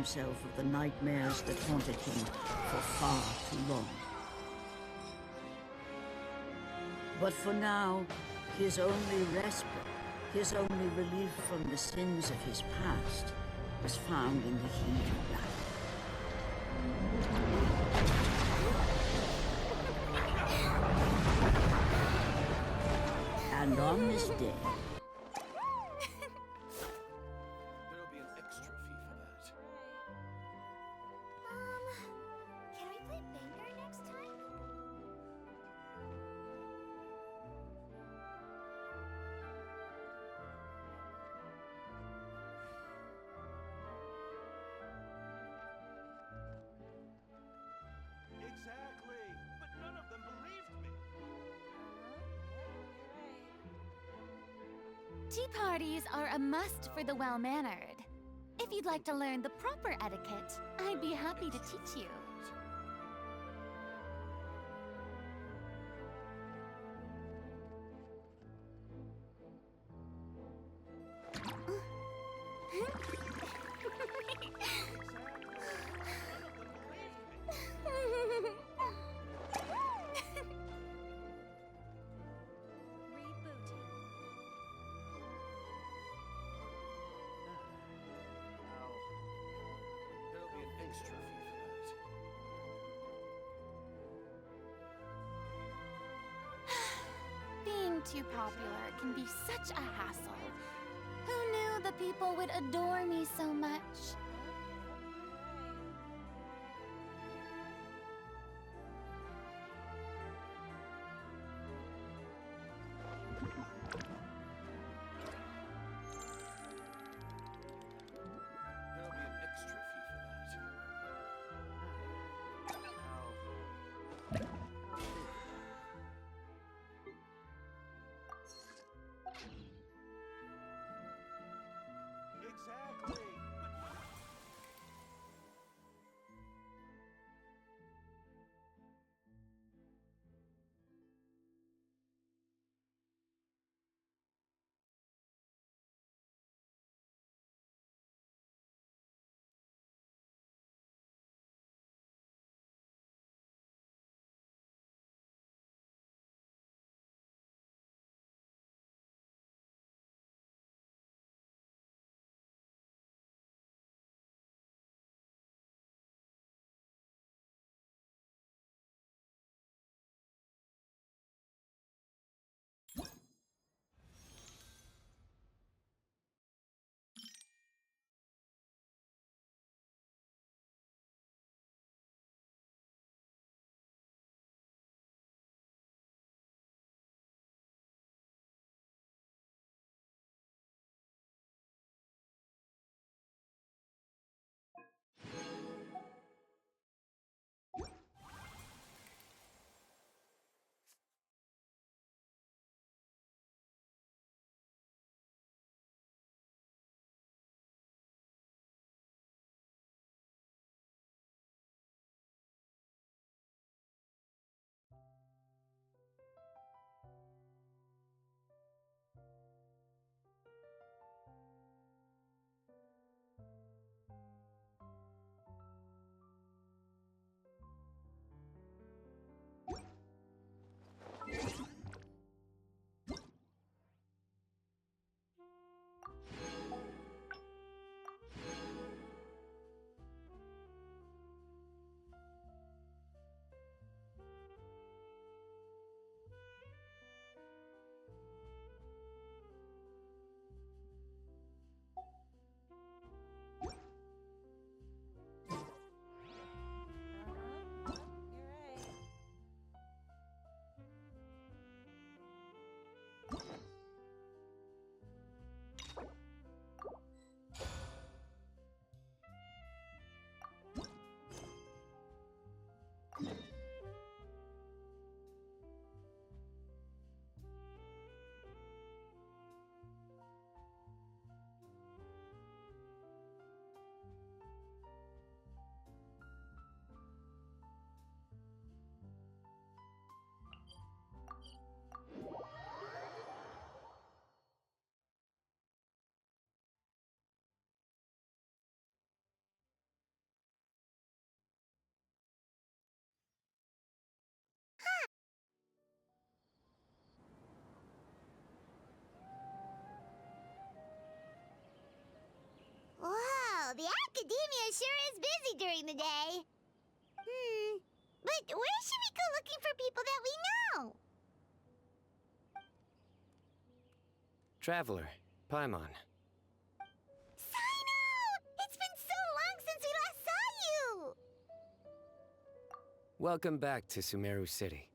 himself of the nightmares that haunted him for far too long. But for now, his only respite, his only relief from the sins of his past, was found in the heat of battle. And on this day, There'll be an extra fee for that. Can we play Banger next time? Exactly! But none of them believed me! Tea parties are a must for the well-mannered. If you'd like to learn the proper etiquette, I'd be happy to teach you. There'll be an extra fee for that. Being too popular can be such a hassle. Who knew the people would adore me so much? There'll be an extra fee for that. Exactly! But academia sure is busy during the day. But where should we go looking for people that we know? Traveler, Paimon. Sino! It's been so long since we last saw you! Welcome back to Sumeru City.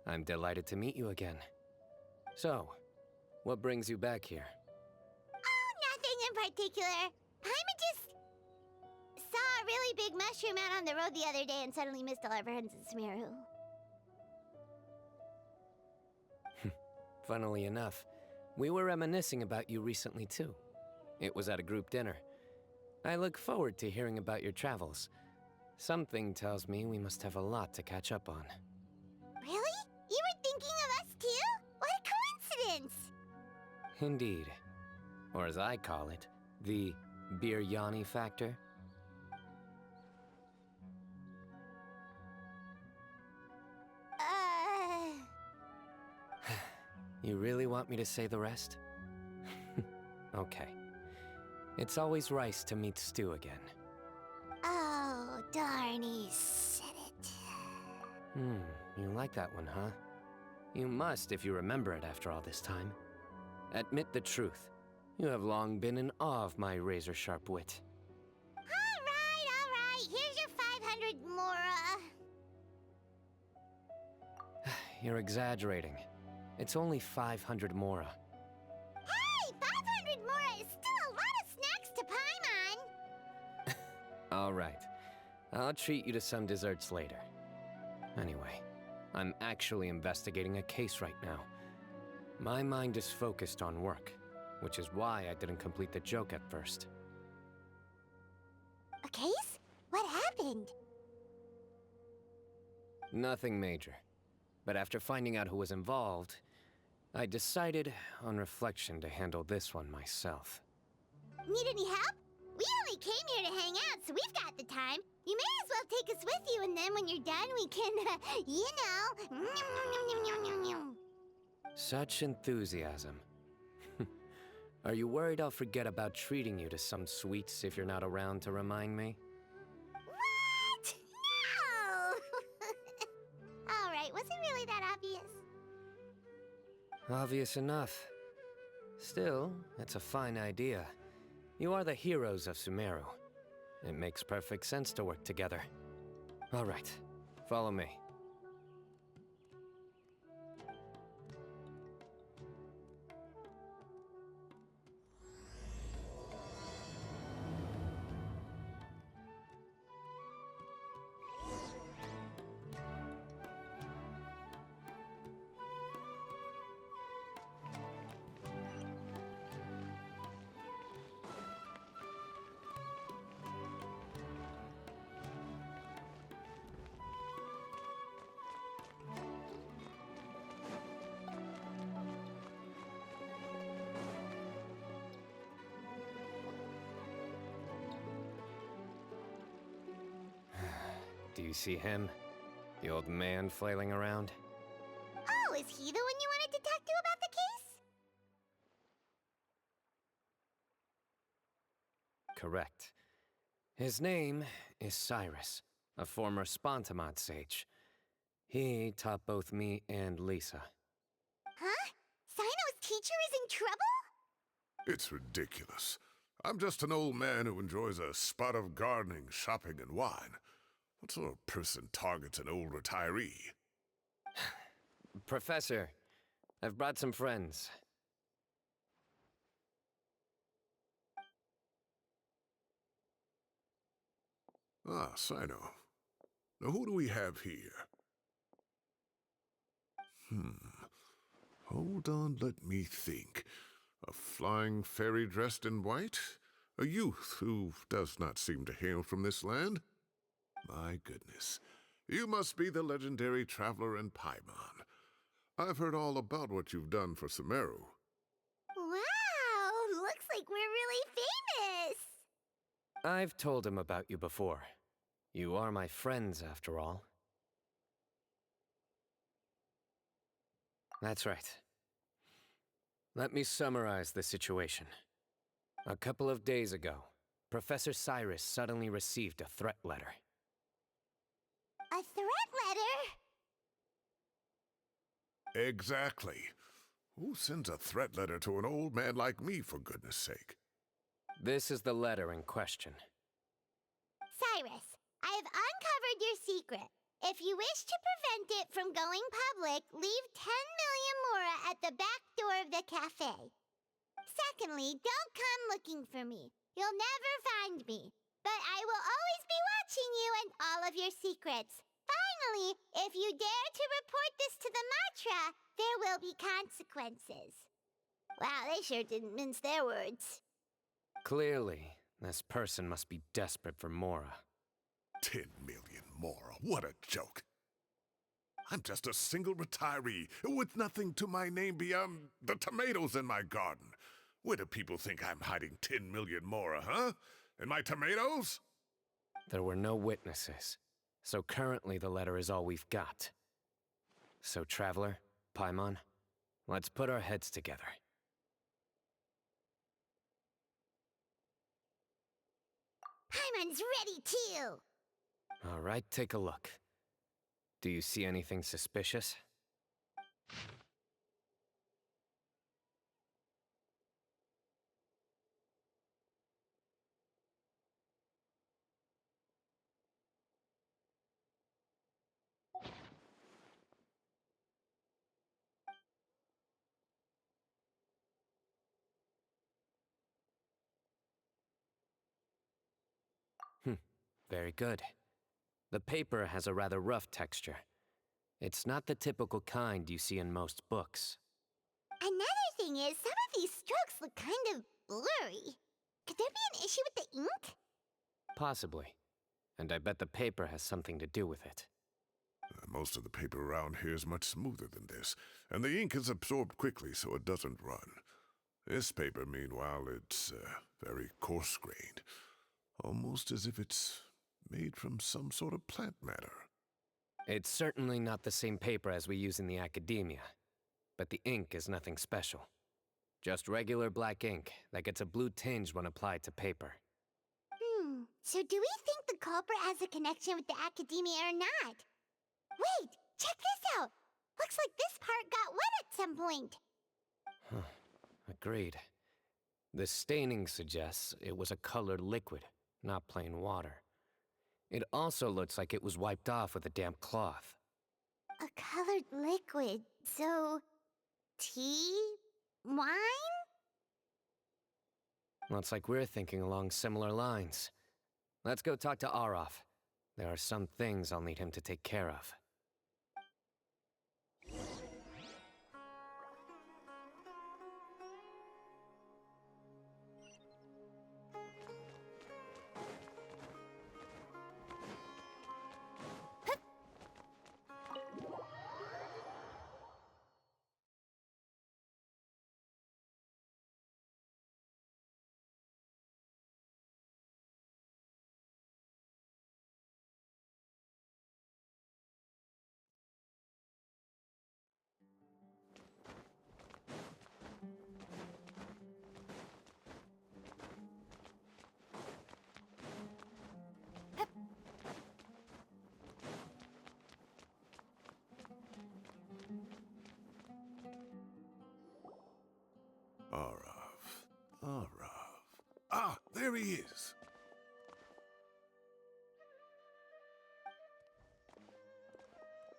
I'm delighted to meet you again. So, what brings you back here? Oh, nothing in particular. Paimon just saw a really big mushroom out on the road the other day and suddenly missed all our friends in Sumeru. Funnily enough, we were reminiscing about you recently too. It was at a group dinner. I look forward to hearing about your travels. Something tells me we must have a lot to catch up on. Really? You were thinking of us too? What a coincidence! Indeed. Or as I call it, the biryani factor. You really want me to say the rest? Okay. It's always rice to meet stew again. Oh, darn, he said it. You like that one, huh? You must if you remember it after all this time. Admit the truth. You have long been in awe of my razor-sharp wit. All right. Here's your 500 mora. You're exaggerating. It's only 500 mora. Hey, 500 mora is still a lot of snacks to Paimon. All right. I'll treat you to some desserts later. Anyway, I'm actually investigating a case right now. My mind is focused on work, which is why I didn't complete the joke at first. A case? What happened? Nothing major. But after finding out who was involved, I decided, on reflection, to handle this one myself. Need any help? We only came here to hang out, so we've got the time. You may as well take us with you, and then when you're done, we can, you know. Such enthusiasm. Are you worried I'll forget about treating you to some sweets if you're not around to remind me? What? No! All right, was it really that obvious? Obvious enough. Still, it's a fine idea. You are the heroes of Sumeru. It makes perfect sense to work together. All right, follow me. Do you see him? The old man flailing around? Oh, is he the one you wanted to talk to about the case? Correct. His name is Cyrus, a former Spontamod sage. He taught both me and Lisa. Huh? Sino's teacher is in trouble? It's ridiculous. I'm just an old man who enjoys a spot of gardening, shopping, and wine. What sort of person targets an old retiree? Professor, I've brought some friends. Ah, Sino. Now who do we have here? Hold on, let me think. A flying fairy dressed in white? A youth who does not seem to hail from this land? My goodness. You must be the legendary traveler in Paimon. I've heard all about what you've done for Sumeru. Wow, looks like we're really famous. I've told him about you before. You are my friends, after all. That's right. Let me summarize the situation. A couple of days ago, Professor Cyrus suddenly received a threat letter. A threat letter? Exactly. Who sends a threat letter to an old man like me, for goodness sake? This is the letter in question. Cyrus, I have uncovered your secret. If you wish to prevent it from going public, leave 10 million mora at the back door of the cafe. Secondly, don't come looking for me. You'll never find me. But I will always be watching you and all of your secrets. Finally, if you dare to report this to the Matra, there will be consequences. Wow, they sure didn't mince their words. Clearly, this person must be desperate for Mora. 10 million more. What a joke. I'm just a single retiree with nothing to my name beyond the tomatoes in my garden. Where do people think I'm hiding 10 million more, huh? In my tomatoes? There were no witnesses, so currently the letter is all we've got. So, Traveler, Paimon, let's put our heads together. Paimon's ready too. All right, take a look. Do you see anything suspicious? Very good. The paper has a rather rough texture. It's not the typical kind you see in most books. Another thing is, some of these strokes look kind of blurry. Could there be an issue with the ink? Possibly. And I bet the paper has something to do with it. Most of the paper around here is much smoother than this, and the ink is absorbed quickly so it doesn't run. This paper, meanwhile, it's very coarse-grained, almost as if it's made from some sort of plant matter. It's certainly not the same paper as we use in the academia, but the ink is nothing special. Just regular black ink that gets a blue tinge when applied to paper. So do we think the culprit has a connection with the academia or not? Wait, check this out! Looks like this part got wet at some point. Agreed. The staining suggests it was a colored liquid, not plain water. It also looks like it was wiped off with a damp cloth. A colored liquid, so... tea? Wine? Looks like we're thinking along similar lines. Let's go talk to Arof. There are some things I'll need him to take care of. Arav. Ah, there he is.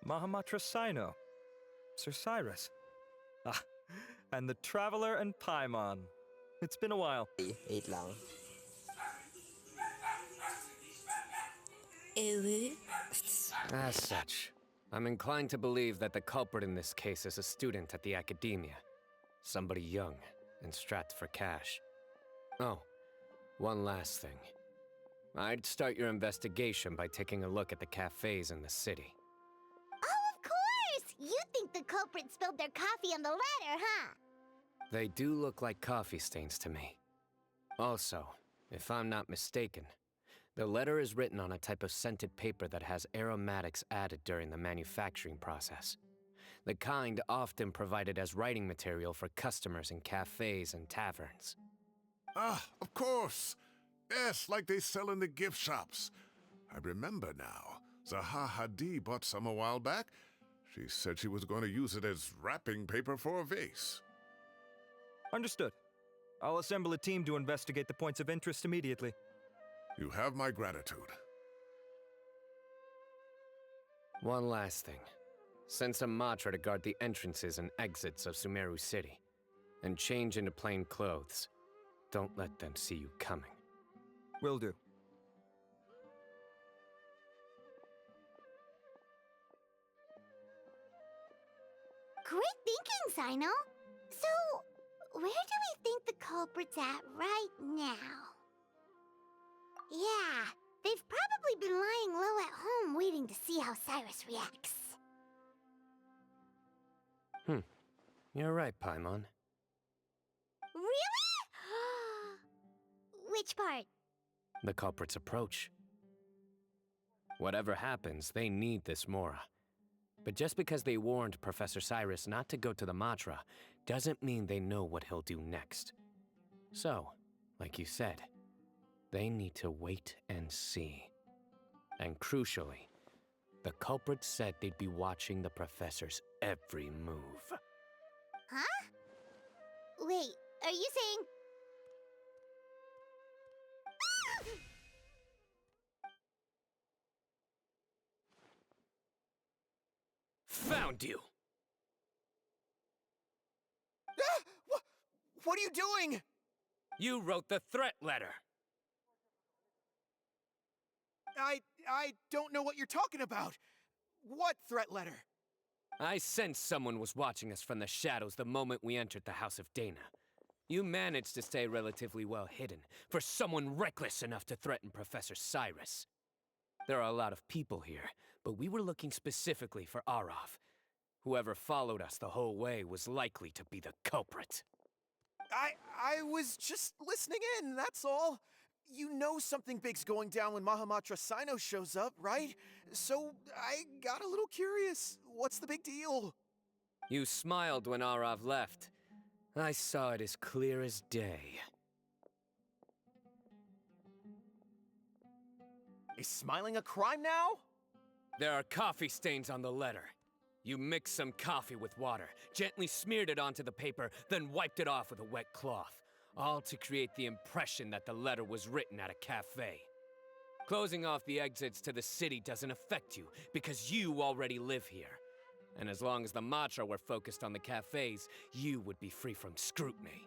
Mahamatra Sino. Sir Cyrus. Ah, and the Traveler and Paimon. It's been a while. Wait lang. As such, I'm inclined to believe that the culprit in this case is a student at the academia. Somebody young and strapped for cash. Oh, one last thing. I'd start your investigation by taking a look at the cafes in the city. Oh, of course! You think the culprit spilled their coffee on the ladder, huh? They do look like coffee stains to me. Also, if I'm not mistaken, the letter is written on a type of scented paper that has aromatics added during the manufacturing process. The kind often provided as writing material for customers in cafes and taverns. Ah, of course. Yes, like they sell in the gift shops. I remember now. Zaha Hadid bought some a while back. She said she was going to use it as wrapping paper for a vase. Understood. I'll assemble a team to investigate the points of interest immediately. You have my gratitude. One last thing. Send some Matra to guard the entrances and exits of Sumeru City. And change into plain clothes. Don't let them see you coming. Will do. Great thinking, Sino. So, where do we think the culprit's at right now? Yeah, they've probably been lying low at home waiting to see how Cyrus reacts. You're right, Paimon. Really? Which part? The culprit's approach. Whatever happens, they need this Mora. But just because they warned Professor Cyrus not to go to the Matra, doesn't mean they know what he'll do next. So, like you said, they need to wait and see. And crucially, the culprit said they'd be watching the Professor's every move. Huh? Wait, are you saying... Found you! What are you doing? You wrote the threat letter! I don't know what you're talking about. What threat letter? I sensed someone was watching us from the shadows the moment we entered the House of Dana. You managed to stay relatively well hidden for someone reckless enough to threaten Professor Cyrus. There are a lot of people here, but we were looking specifically for Arav. Whoever followed us the whole way was likely to be the culprit. I was just listening in, that's all. You know something big's going down when Mahamatra Sino shows up, right? So I got a little curious. What's the big deal? You smiled when Arav left. I saw it as clear as day. Is smiling a crime now? There are coffee stains on the letter. You mixed some coffee with water, gently smeared it onto the paper, then wiped it off with a wet cloth, all to create the impression that the letter was written at a cafe. Closing off the exits to the city doesn't affect you, because you already live here. And as long as the Matra were focused on the cafes, you would be free from scrutiny.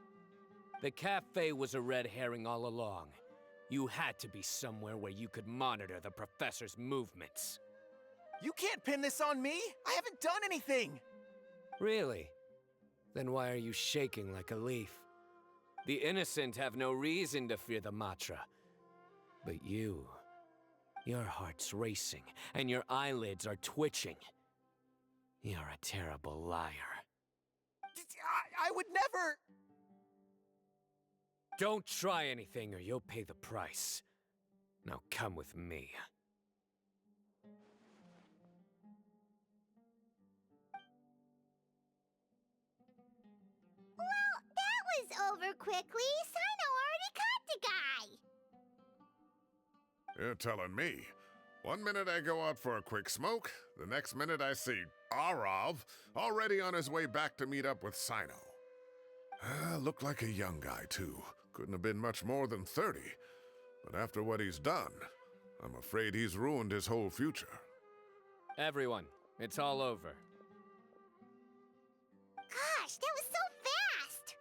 The cafe was a red herring all along. You had to be somewhere where you could monitor the Professor's movements. You can't pin this on me! I haven't done anything! Really? Then why are you shaking like a leaf? The innocent have no reason to fear the Matra. But you... your heart's racing, and your eyelids are twitching. You're a terrible liar. I would never... Don't try anything or you'll pay the price. Now come with me. Well, that was over quickly. Sino already caught the guy. You're telling me. One minute I go out for a quick smoke, the next minute I see Arav already on his way back to meet up with Sino. Looked like a young guy, too. Couldn't have been much more than 30. But after what he's done, I'm afraid he's ruined his whole future. Everyone, it's all over. Gosh, that was so fast!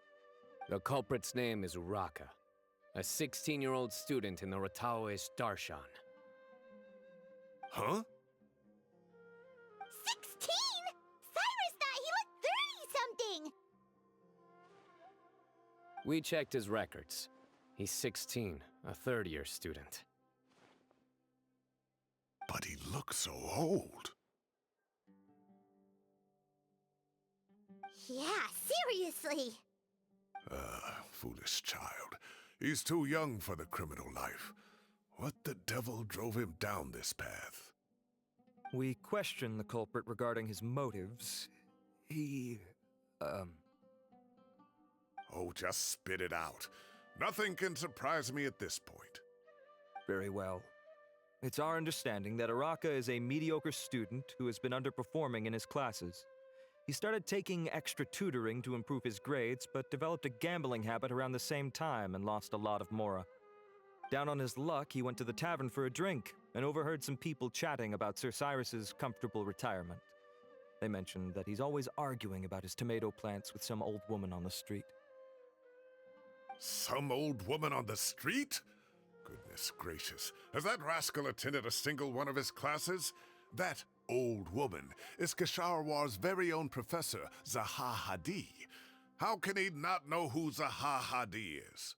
The culprit's name is Uraka, a 16-year-old student in the Rataoist Darshan. Huh? 16? Cyrus thought he looked 30-something! We checked his records. He's 16, a third-year student. But he looks so old. Yeah, seriously! Foolish child. He's too young for the criminal life. What the devil drove him down this path? We questioned the culprit regarding his motives. He... Oh, just spit it out. Nothing can surprise me at this point. Very well. It's our understanding that Araka is a mediocre student who has been underperforming in his classes. He started taking extra tutoring to improve his grades, but developed a gambling habit around the same time and lost a lot of mora. Down on his luck, he went to the tavern for a drink and overheard some people chatting about Sir Cyrus's comfortable retirement. They mentioned that he's always arguing about his tomato plants with some old woman on the street. Some old woman on the street? Goodness gracious. Has that rascal attended a single one of his classes? That old woman is Kasharwar's very own professor, Zaha Hadi. How can he not know who Zaha Hadi is?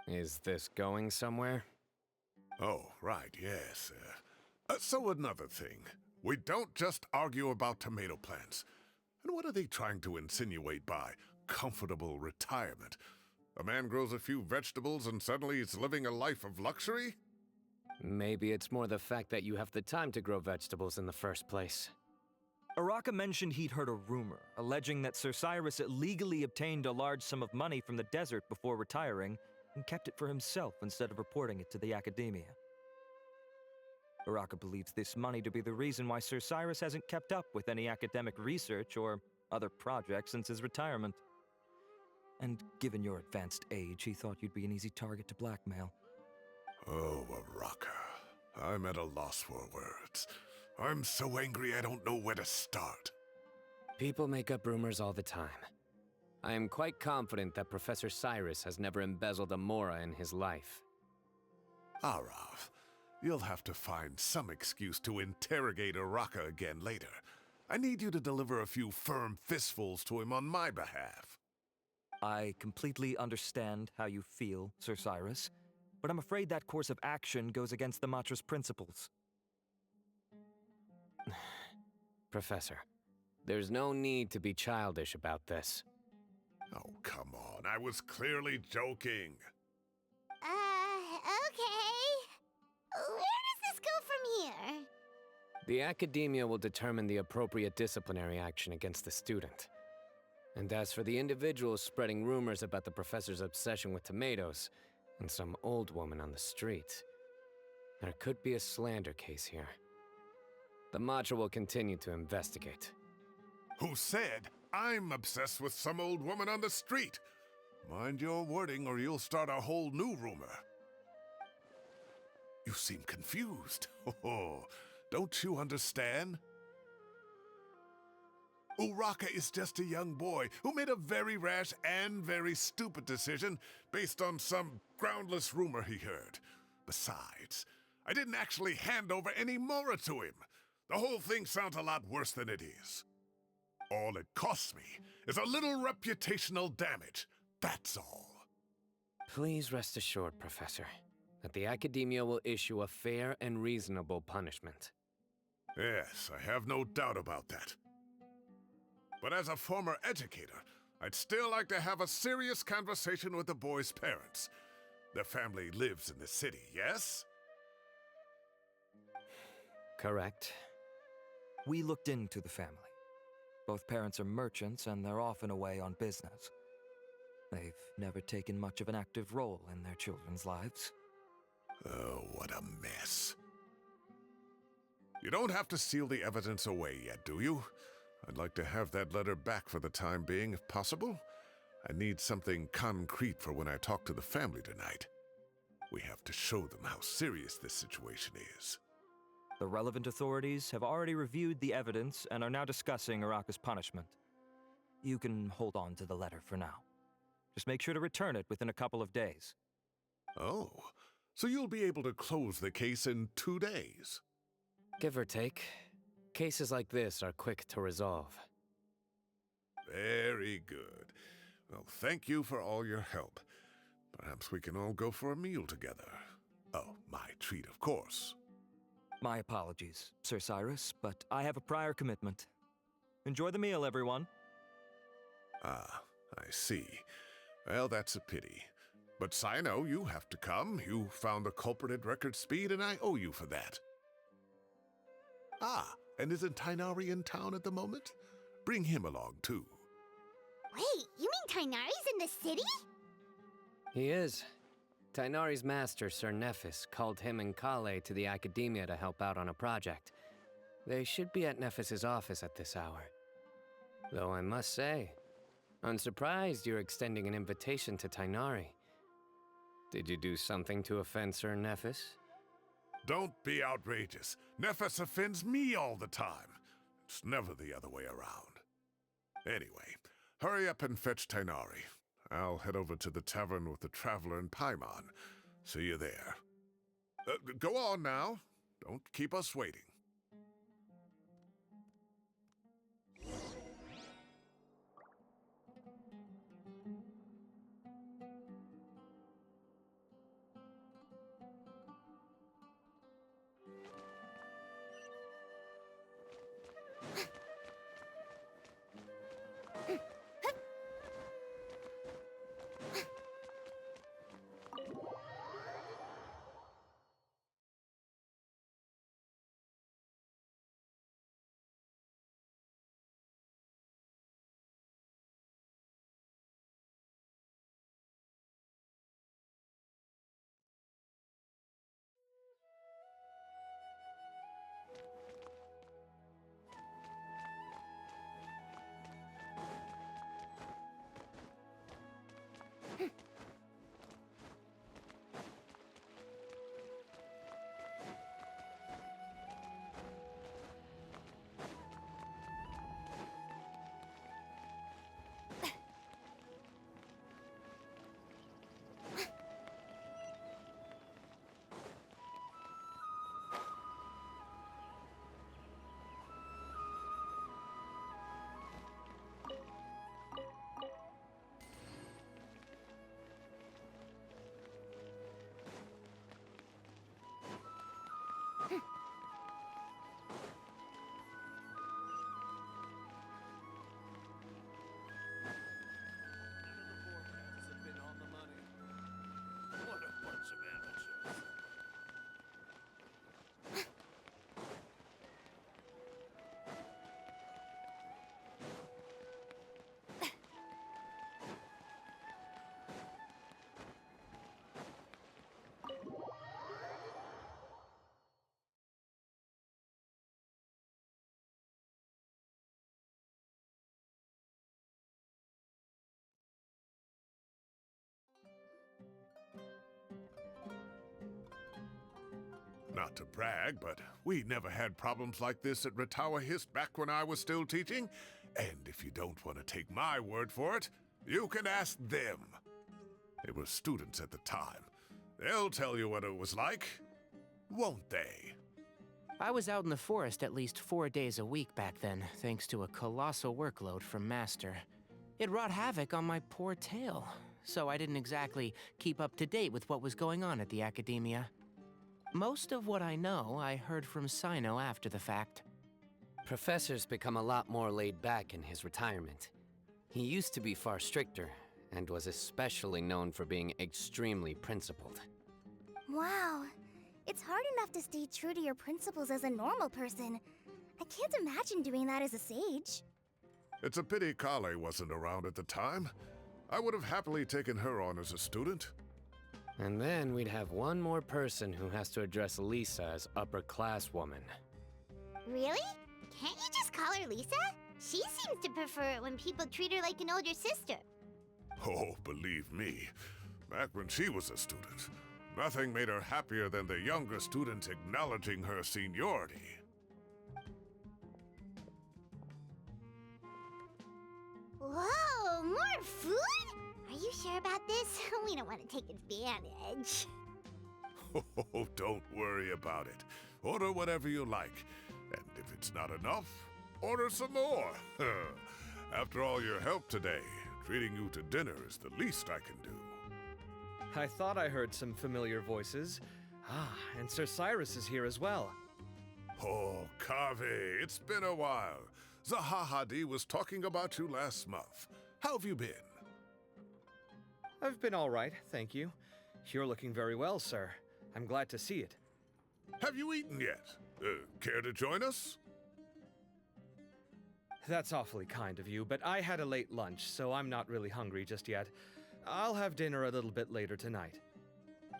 Is this going somewhere? Oh, right, yes. So another thing. We don't just argue about tomato plants. And what are they trying to insinuate by comfortable retirement? A man grows a few vegetables and suddenly he's living a life of luxury? Maybe it's more the fact that you have the time to grow vegetables in the first place. Araka mentioned he'd heard a rumor, alleging that Sir Cyrus illegally obtained a large sum of money from the desert before retiring and kept it for himself instead of reporting it to the academia. Araka believes this money to be the reason why Sir Cyrus hasn't kept up with any academic research or other projects since his retirement. And given your advanced age, he thought you'd be an easy target to blackmail. Oh, Araka. I'm at a loss for words. I'm so angry I don't know where to start. People make up rumors all the time. I am quite confident that Professor Cyrus has never embezzled a mora in his life. Arav, you'll have to find some excuse to interrogate Araka again later. I need you to deliver a few firm fistfuls to him on my behalf. I completely understand how you feel, Sir Cyrus, but I'm afraid that course of action goes against the Matra's principles. Professor, there's no need to be childish about this. Oh, come on. I was clearly joking. Okay. Where does this go from here? The academia will determine the appropriate disciplinary action against the student. And as for the individuals spreading rumors about the professor's obsession with tomatoes and some old woman on the street, there could be a slander case here. The Matra will continue to investigate. Who said I'm obsessed with some old woman on the street? Mind your wording or you'll start a whole new rumor. You seem confused. Oh, don't you understand? Uraka is just a young boy who made a very rash and very stupid decision based on some groundless rumor he heard. Besides, I didn't actually hand over any mora to him. The whole thing sounds a lot worse than it is. All it costs me is a little reputational damage. That's all. Please rest assured, Professor, that the academia will issue a fair and reasonable punishment. Yes, I have no doubt about that. But as a former educator, I'd still like to have a serious conversation with the boy's parents. Their family lives in the city, yes? Correct. We looked into the family. Both parents are merchants and they're often away on business. They've never taken much of an active role in their children's lives. Oh, what a mess. You don't have to seal the evidence away yet, do you? I'd like to have that letter back for the time being, if possible. I need something concrete for when I talk to the family tonight. We have to show them how serious this situation is. The relevant authorities have already reviewed the evidence and are now discussing Araka's punishment. You can hold on to the letter for now. Just make sure to return it within a couple of days. Oh, so you'll be able to close the case in 2 days? Give or take. Cases like this are quick to resolve. Very good. Well, thank you for all your help. Perhaps we can all go for a meal together. Oh, my treat, of course. My apologies, Sir Cyrus, but I have a prior commitment. Enjoy the meal, everyone. Ah, I see. Well, that's a pity. But Sino, you have to come. You found the culprit at record speed, and I owe you for that. Ah, and isn't Tainari in town at the moment? Bring him along, too. Wait, you mean Tainari's in the city? He is. Tainari's master, Sir Nephis, called him and Kale to the academia to help out on a project. They should be at Nephis's office at this hour. Though I must say, I'm surprised you're extending an invitation to Tainari. Did you do something to offend Sir Nephis? Don't be outrageous. Nephis offends me all the time. It's never the other way around. Anyway, hurry up and fetch Tainari. I'll head over to the tavern with the Traveler and Paimon. See you there. Go on now. Don't keep us waiting. Have been on the money. What a bunch of amateurs. Not to brag, but we never had problems like this at Ratawa Hist back when I was still teaching. And if you don't want to take my word for it, you can ask them. They were students at the time. They'll tell you what it was like, won't they? I was out in the forest at least 4 days a week back then, thanks to a colossal workload from Master. It wrought havoc on my poor tail, so I didn't exactly keep up to date with what was going on at the academia. Most of what I know, I heard from Sino after the fact. Professor's become a lot more laid back in his retirement. He used to be far stricter, and was especially known for being extremely principled. Wow. It's hard enough to stay true to your principles as a normal person. I can't imagine doing that as a sage. It's a pity Kale wasn't around at the time. I would have happily taken her on as a student. And then we'd have one more person who has to address Lisa as upper-class woman. Really? Can't you just call her Lisa? She seems to prefer it when people treat her like an older sister. Oh, believe me, back when she was a student, nothing made her happier than the younger students acknowledging her seniority. Whoa, more food? Are you sure about this? We don't want to take advantage. Oh, don't worry about it. Order whatever you like. And if it's not enough, order some more. After all your help today, treating you to dinner is the least I can do. I thought I heard some familiar voices. Ah, and Sir Cyrus is here as well. Oh, Kaveh, it's been a while. Zahahadi was talking about you last month. How have you been? I've been all right, thank you. You're looking very well, sir. I'm glad to see it. Have you eaten yet? Care to join us? That's awfully kind of you, but I had a late lunch, so I'm not really hungry just yet. I'll have dinner a little bit later tonight.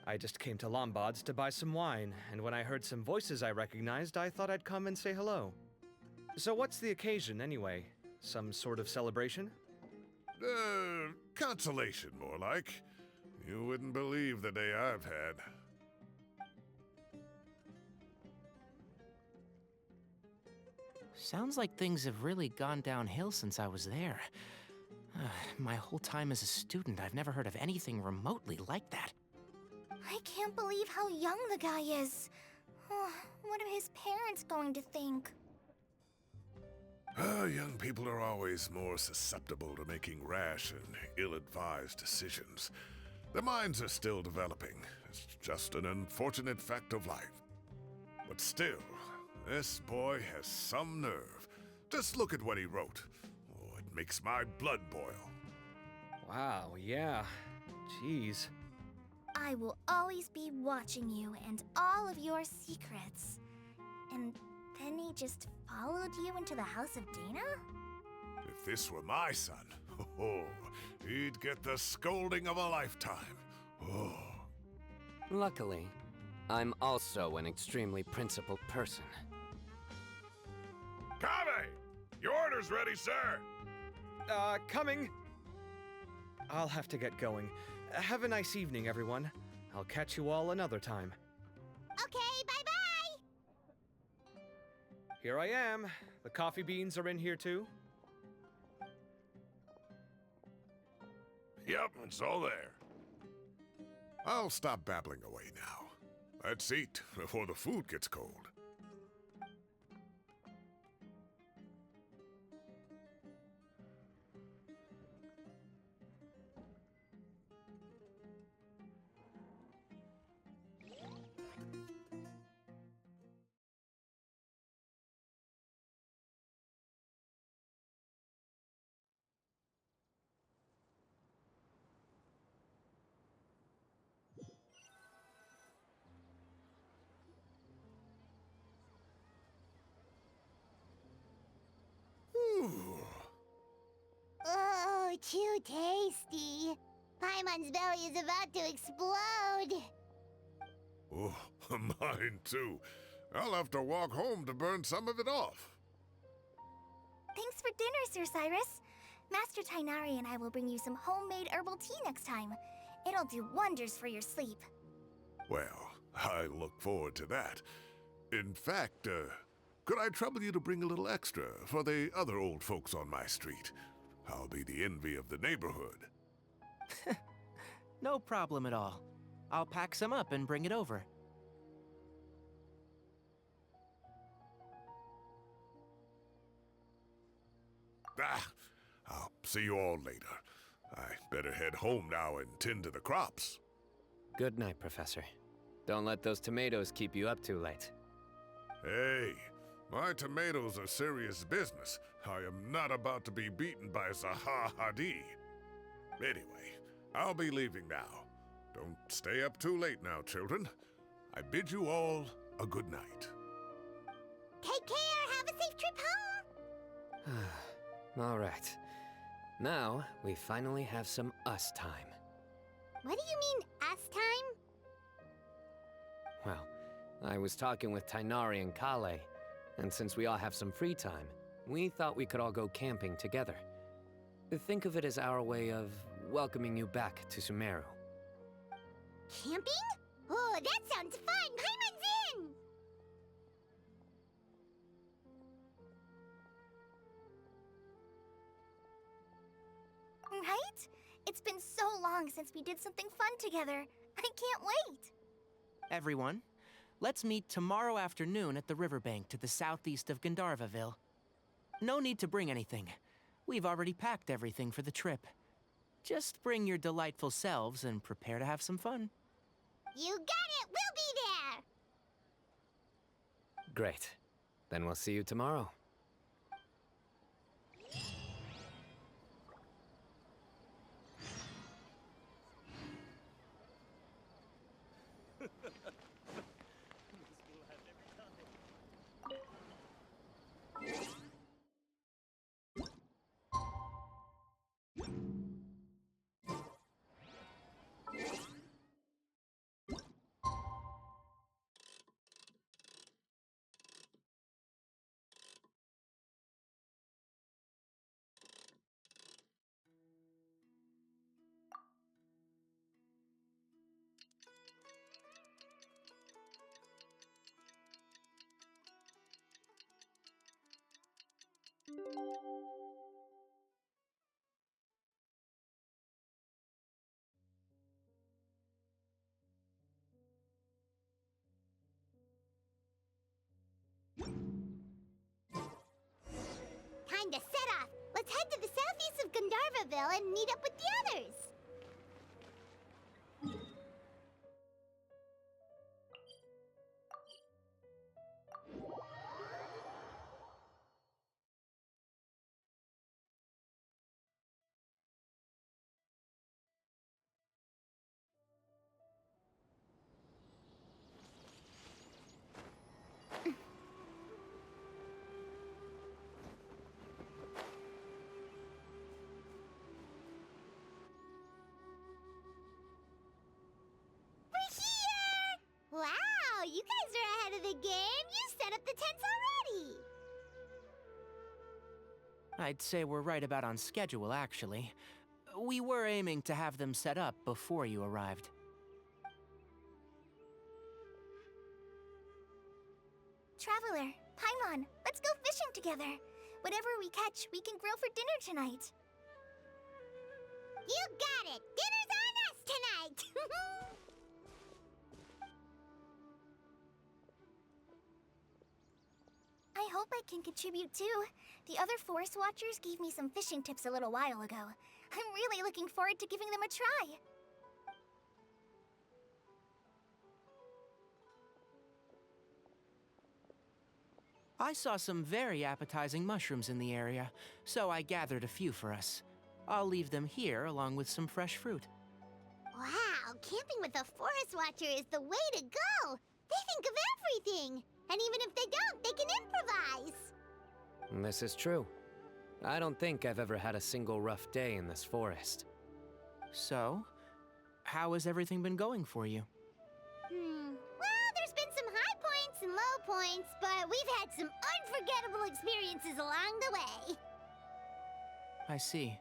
I just came to Lombard's to buy some wine, and when I heard some voices I recognized, I thought I'd come and say hello. So what's the occasion, anyway? Some sort of celebration? Consolation, more like. You wouldn't believe the day I've had. Sounds like things have really gone downhill since I was there. My whole time as a student, I've never heard of anything remotely like that. I can't believe how young the guy is. What are his parents going to think? Young people are always more susceptible to making rash and ill-advised decisions. Their minds are still developing. It's just an unfortunate fact of life. But still, this boy has some nerve. Just look at what he wrote. Oh, it makes my blood boil. Wow, yeah. Jeez. I will always be watching you and all of your secrets. And then he just followed you into the house of Dana? If this were my son, he'd get the scolding of a lifetime. Oh. Luckily, I'm also an extremely principled person. Kave! Your order's ready, sir! Coming! I'll have to get going. Have a nice evening, everyone. I'll catch you all another time. Okay, bye-bye! Here I am. The coffee beans are in here too. Yep, it's all there. I'll stop babbling away now. Let's eat before the food gets cold. Oh, too tasty. Paimon's belly is about to explode. Oh, mine too. I'll have to walk home to burn some of it off. Thanks for dinner, Sir Cyrus. Master Tainari and I will bring you some homemade herbal tea next time. It'll do wonders for your sleep. Well, I look forward to that. In fact, could I trouble you to bring a little extra for the other old folks on my street? I'll be the envy of the neighborhood. No problem at all. I'll pack some up and bring it over. I'll see you all later. I better head home now and tend to the crops. Good night, Professor. Don't let those tomatoes keep you up too late. Hey, my tomatoes are serious business. I am not about to be beaten by Zaha Hadi. Anyway, I'll be leaving now. Don't stay up too late now, children. I bid you all a good night. Take care. Have a safe trip home. All right. Now, we finally have some us time. What do you mean, us time? Well, I was talking with Tainari and Kale, and since we all have some free time, we thought we could all go camping together. Think of it as our way of welcoming you back to Sumeru. Camping? Oh, that sounds fun! Paimon's in! Right? It's been so long since we did something fun together. I can't wait! Everyone, let's meet tomorrow afternoon at the riverbank to the southeast of Gandharvaville. No need to bring anything. We've already packed everything for the trip. Just bring your delightful selves and prepare to have some fun. You got it! We'll be there! Great. Then we'll see you tomorrow. FIL and meet up with the others. Wow, you guys are ahead of the game. You set up the tents already. I'd say we're right about on schedule, actually. We were aiming to have them set up before you arrived. Traveler, Paimon, let's go fishing together. Whatever we catch, we can grill for dinner tonight. You got it. Dinner's on us tonight. I hope I can contribute too. The other forest watchers gave me some fishing tips a little while ago. I'm really looking forward to giving them a try. I saw some very appetizing mushrooms in the area, so I gathered a few for us. I'll leave them here along with some fresh fruit. Wow, camping with a forest watcher is the way to go. They think of everything. And even if they don't, they can improvise. This is true. I don't think I've ever had a single rough day in this forest. So, how has everything been going for you? Well, there's been some high points and low points, but we've had some unforgettable experiences along the way. I see.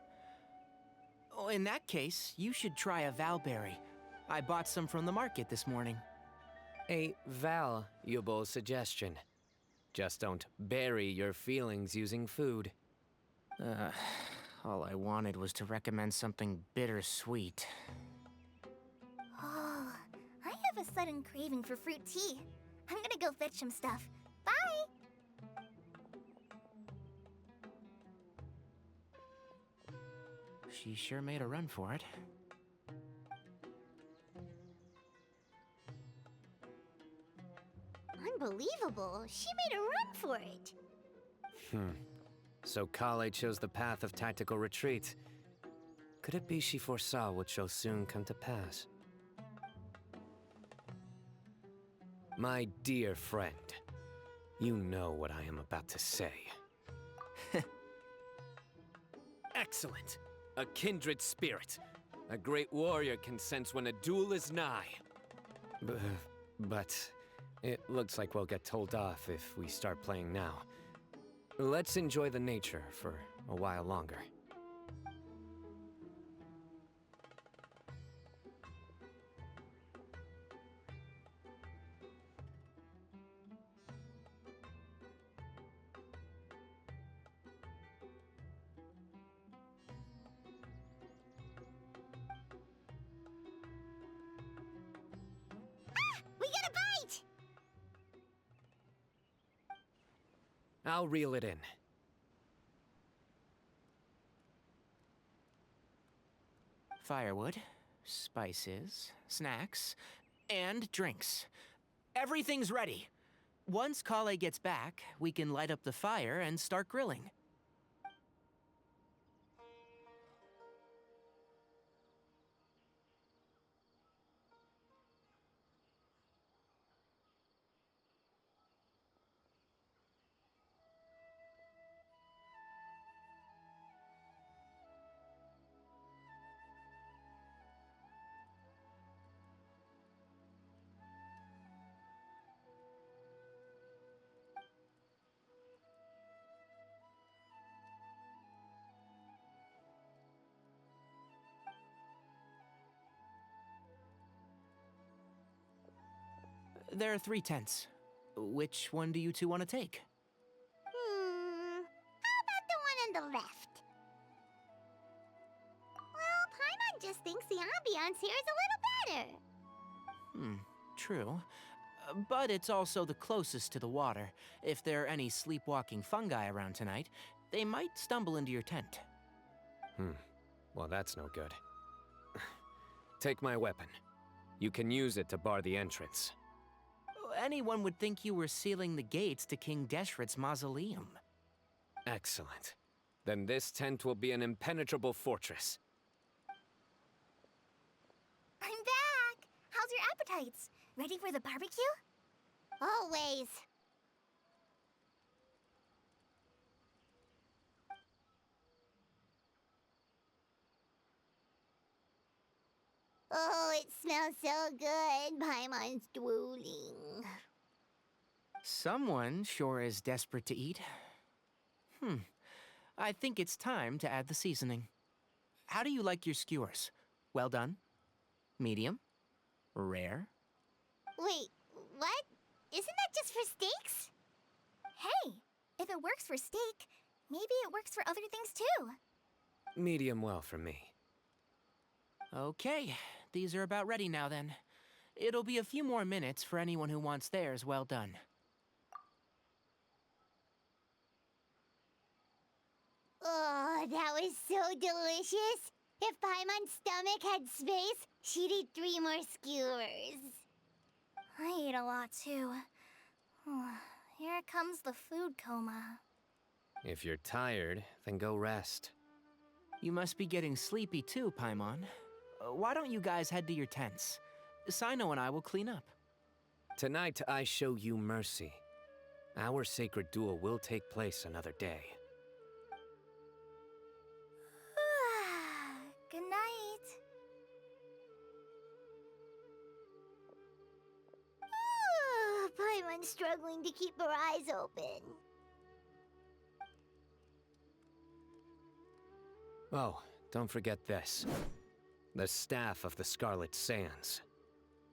Oh, in that case, you should try a valberry. I bought some from the market this morning. A valuable suggestion. Just don't bury your feelings using food. All I wanted was to recommend something bittersweet. Oh, I have a sudden craving for fruit tea. I'm gonna go fetch some stuff. Bye! She sure made a run for it. Unbelievable. She made a run for it. So Kale chose the path of tactical retreat. Could it be she foresaw what shall soon come to pass? My dear friend, you know what I am about to say. Excellent! A kindred spirit. A great warrior can sense when a duel is nigh. But it looks like we'll get told off if we start playing now. Let's enjoy the nature for a while longer. We got a bite! I'll reel it in. Firewood, spices, snacks, and drinks. Everything's ready. Once Kale gets back, we can light up the fire and start grilling. There are 3 tents. Which one do you two want to take? How about the one on the left? Well, Paimon just thinks the ambiance here is a little better. True. But it's also the closest to the water. If there are any sleepwalking fungi around tonight, they might stumble into your tent. Well, that's no good. Take my weapon. You can use it to bar the entrance. Anyone would think you were sealing the gates to King Deshret's mausoleum. Excellent. Then this tent will be an impenetrable fortress. I'm back! How's your appetites? Ready for the barbecue? Always. Oh, it smells so good. Paimon's drooling. Someone sure is desperate to eat. I think it's time to add the seasoning. How do you like your skewers? Well done? Medium? Rare? Wait, what? Isn't that just for steaks? Hey, if it works for steak, maybe it works for other things too. Medium well for me. Okay, these are about ready now then. It'll be a few more minutes for anyone who wants theirs well done. Oh, that was so delicious. If Paimon's stomach had space, she'd eat 3 more skewers. I ate a lot too. Here comes the food coma. If you're tired, then go rest. You must be getting sleepy too, Paimon. Why don't you guys head to your tents? Sino and I will clean up. Tonight I show you mercy. Our sacred duel will take place another day. Good night. Paimon's struggling to keep her eyes open. Oh, don't forget this. The Staff of the Scarlet Sands.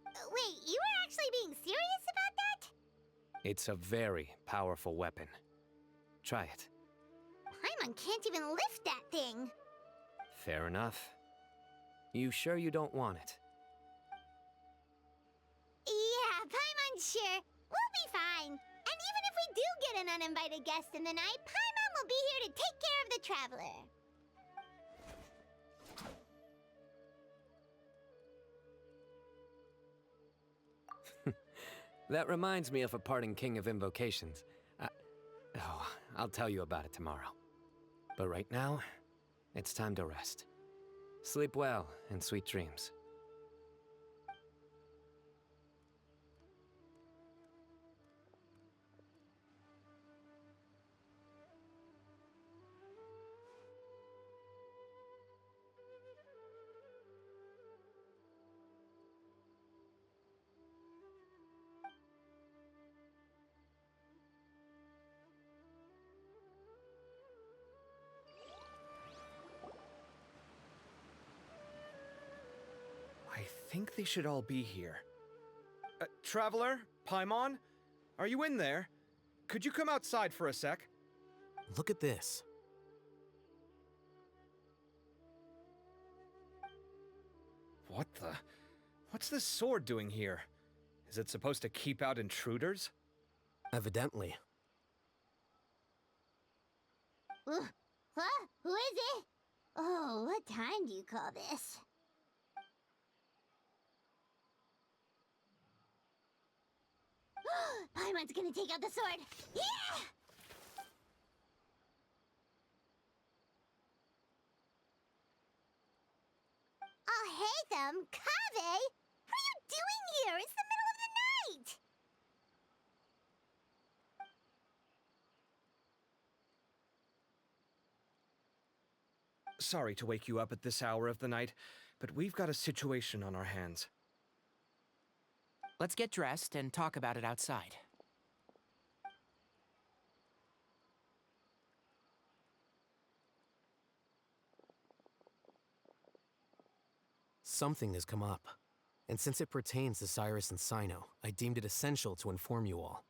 Wait, you were actually being serious about that? It's a very powerful weapon. Try it. Paimon can't even lift that thing. Fair enough. You sure you don't want it? Yeah, Paimon's sure. We'll be fine. And even if we do get an uninvited guest in the night, Paimon will be here to take care of the traveler. That reminds me of a parting king of invocations. I'll tell you about it tomorrow. But right now, it's time to rest. Sleep well and sweet dreams. I think they should all be here. Traveler? Paimon? Are you in there? Could you come outside for a sec? Look at this. What the? What's this sword doing here? Is it supposed to keep out intruders? Evidently. Huh? Who is it? Oh, what time do you call this? Paimon's gonna take out the sword. Yeah! Oh, hey them, Kave! What are you doing here? It's the middle of the night! Sorry to wake you up at this hour of the night, but we've got a situation on our hands. Let's get dressed and talk about it outside. Something has come up. And since it pertains to Cyrus and Sino, I deemed it essential to inform you all.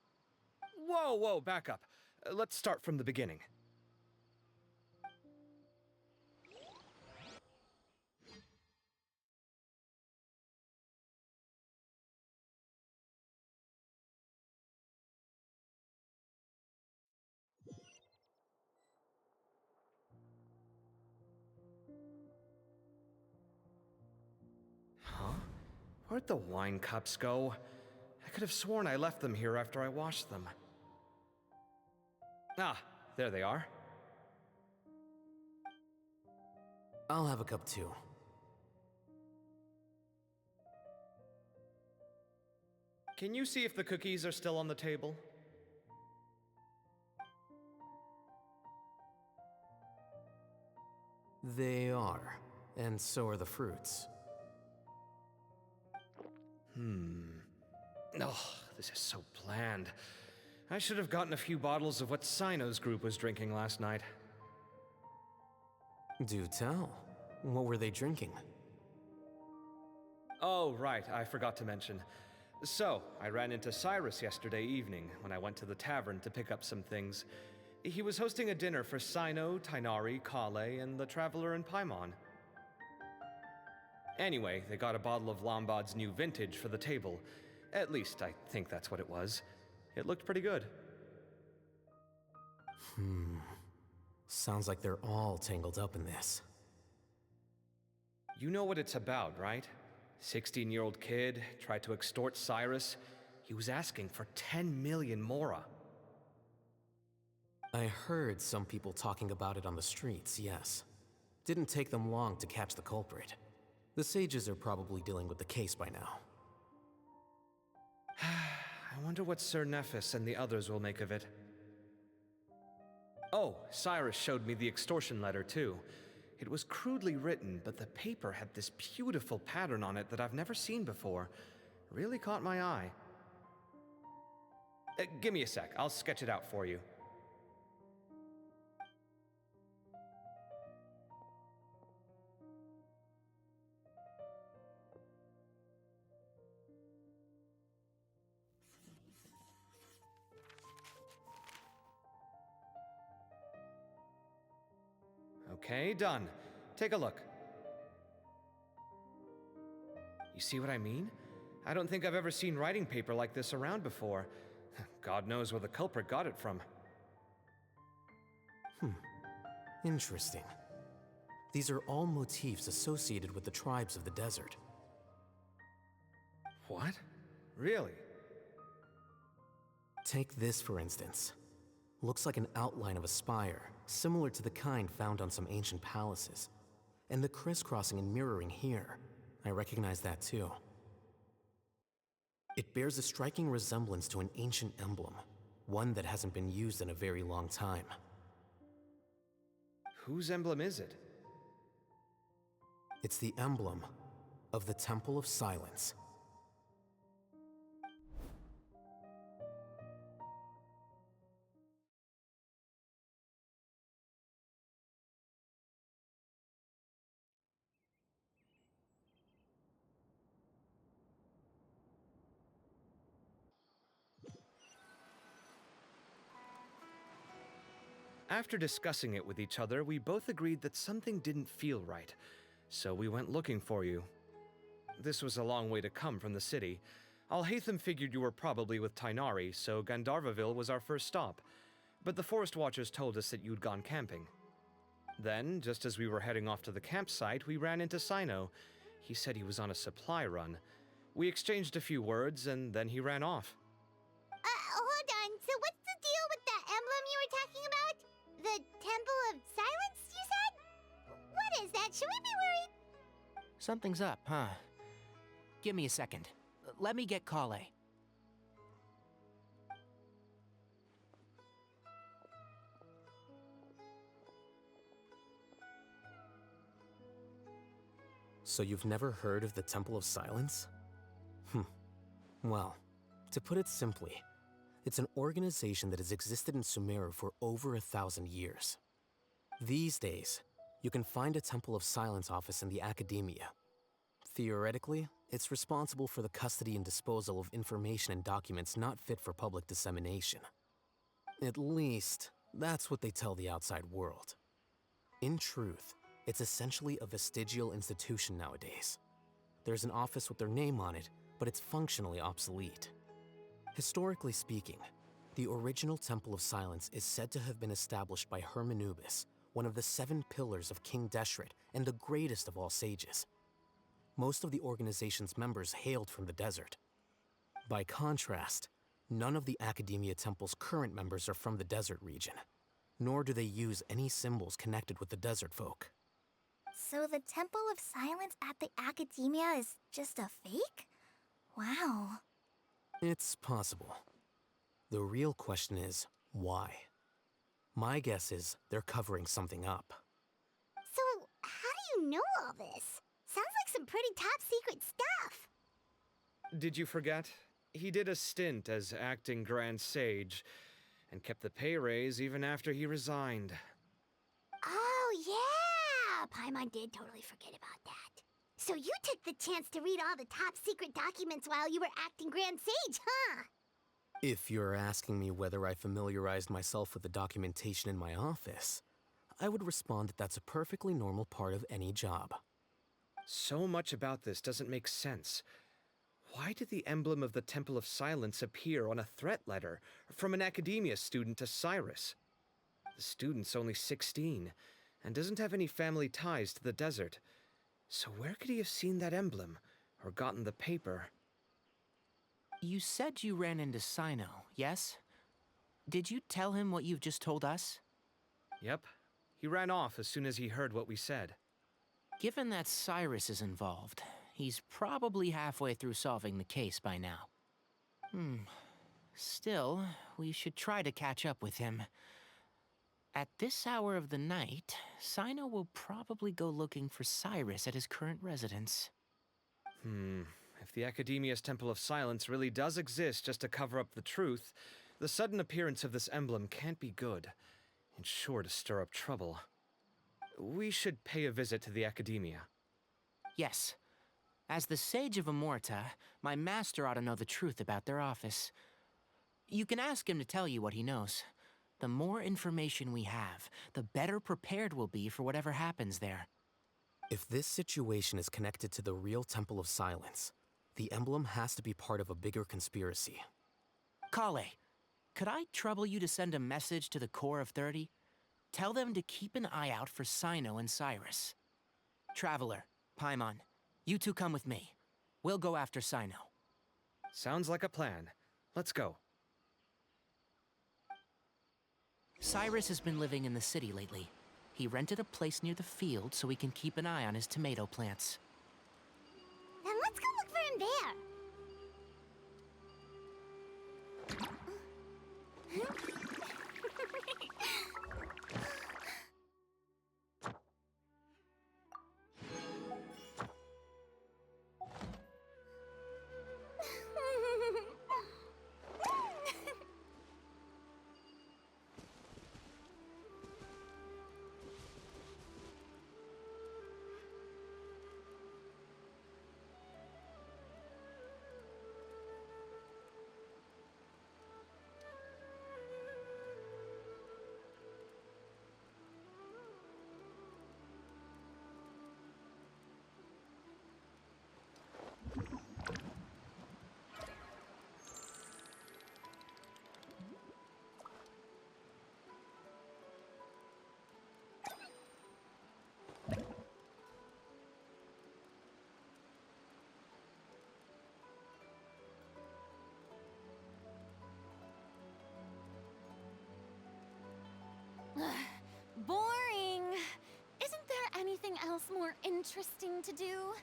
Whoa, back up. Let's start from the beginning. Where'd the wine cups go? I could have sworn I left them here after I washed them. Ah, there they are. I'll have a cup too. Can you see if the cookies are still on the table? They are, and so are the fruits. Oh, this is so bland. I should have gotten a few bottles of what Sino's group was drinking last night. Do tell. What were they drinking? Oh, right, I forgot to mention. So, I ran into Cyrus yesterday evening when I went to the tavern to pick up some things. He was hosting a dinner for Sino, Tighnari, Kale, and the Traveler and Paimon. Anyway, they got a bottle of Lombard's new vintage for the table. At least, I think that's what it was. It looked pretty good. Sounds like they're all tangled up in this. You know what it's about, right? 16-year-old kid tried to extort Cyrus. He was asking for 10 million mora. I heard some people talking about it on the streets, yes. Didn't take them long to catch the culprit. The sages are probably dealing with the case by now. I wonder what Sir Nephis and the others will make of it. Oh, Cyrus showed me the extortion letter, too. It was crudely written, but the paper had this beautiful pattern on it that I've never seen before. Really caught my eye. Give me a sec, I'll sketch it out for you. Okay, done. Take a look. You see what I mean? I don't think I've ever seen writing paper like this around before. God knows where the culprit got it from. Interesting. These are all motifs associated with the tribes of the desert. What? Really? Take this, for instance. Looks like an outline of a spire, similar to the kind found on some ancient palaces. And the crisscrossing and mirroring here, I recognize that too. It bears a striking resemblance to an ancient emblem, one that hasn't been used in a very long time. Whose emblem is it? It's the emblem of the Temple of Silence. After discussing it with each other, we both agreed that something didn't feel right, so we went looking for you. This was a long way to come from the city. Alhaitham figured you were probably with Tighnari, so Gandharvaville was our first stop, but the Forest Watchers told us that you'd gone camping. Then, just as we were heading off to the campsite, we ran into Sino. He said he was on a supply run. We exchanged a few words, and then he ran off. Hold on. So what's the deal with that emblem you were talking about? The Temple of Silence, you said? What is that? Should we be worried? Something's up, huh? Give me a second. Let me get Kale. So you've never heard of the Temple of Silence? Well, to put it simply, it's an organization that has existed in Sumeru for over 1,000 years. These days, you can find a Temple of Silence office in the academia. Theoretically, it's responsible for the custody and disposal of information and documents not fit for public dissemination. At least, that's what they tell the outside world. In truth, it's essentially a vestigial institution nowadays. There's an office with their name on it, but it's functionally obsolete. Historically speaking, the original Temple of Silence is said to have been established by Hermanubis, one of the 7 pillars of King Deshret and the greatest of all sages. Most of the organization's members hailed from the desert. By contrast, none of the Academia Temple's current members are from the desert region, nor do they use any symbols connected with the desert folk. So the Temple of Silence at the Academia is just a fake? Wow. It's possible. The real question is, why? My guess is they're covering something up. So, how do you know all this? Sounds like some pretty top secret stuff. Did you forget? He did a stint as acting Grand Sage, and kept the pay raise even after he resigned. Oh, yeah! Paimon did totally forget about that. So you took the chance to read all the top secret documents while you were acting Grand Sage, huh? If you're asking me whether I familiarized myself with the documentation in my office, I would respond that that's a perfectly normal part of any job. So much about this doesn't make sense. Why did the emblem of the Temple of Silence appear on a threat letter from an Academia student to Cyrus? The student's only 16, and doesn't have any family ties to the desert. So where could he have seen that emblem, or gotten the paper? You said you ran into Sino, yes? Did you tell him what you've just told us? Yep. He ran off as soon as he heard what we said. Given that Cyrus is involved, he's probably halfway through solving the case by now. Still, we should try to catch up with him. At this hour of the night, Sino will probably go looking for Cyrus at his current residence. If the Academia's Temple of Silence really does exist just to cover up the truth, the sudden appearance of this emblem can't be good. It's sure to stir up trouble. We should pay a visit to the Academia. Yes. As the Sage of Amorta, my master ought to know the truth about their office. You can ask him to tell you what he knows. The more information we have, the better prepared we'll be for whatever happens there. If this situation is connected to the real Temple of Silence, the emblem has to be part of a bigger conspiracy. Kale, could I trouble you to send a message to the Core of 30? Tell them to keep an eye out for Sino and Cyrus. Traveler, Paimon, you two come with me. We'll go after Sino. Sounds like a plan. Let's go. Cyrus has been living in the city lately. He rented a place near the field so he can keep an eye on his tomato plants. Then let's go look for him there. Boring. Isn't there anything else more interesting to do?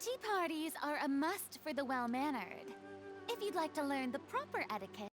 Tea parties are a must for the well-mannered. If you'd like to learn the proper etiquette,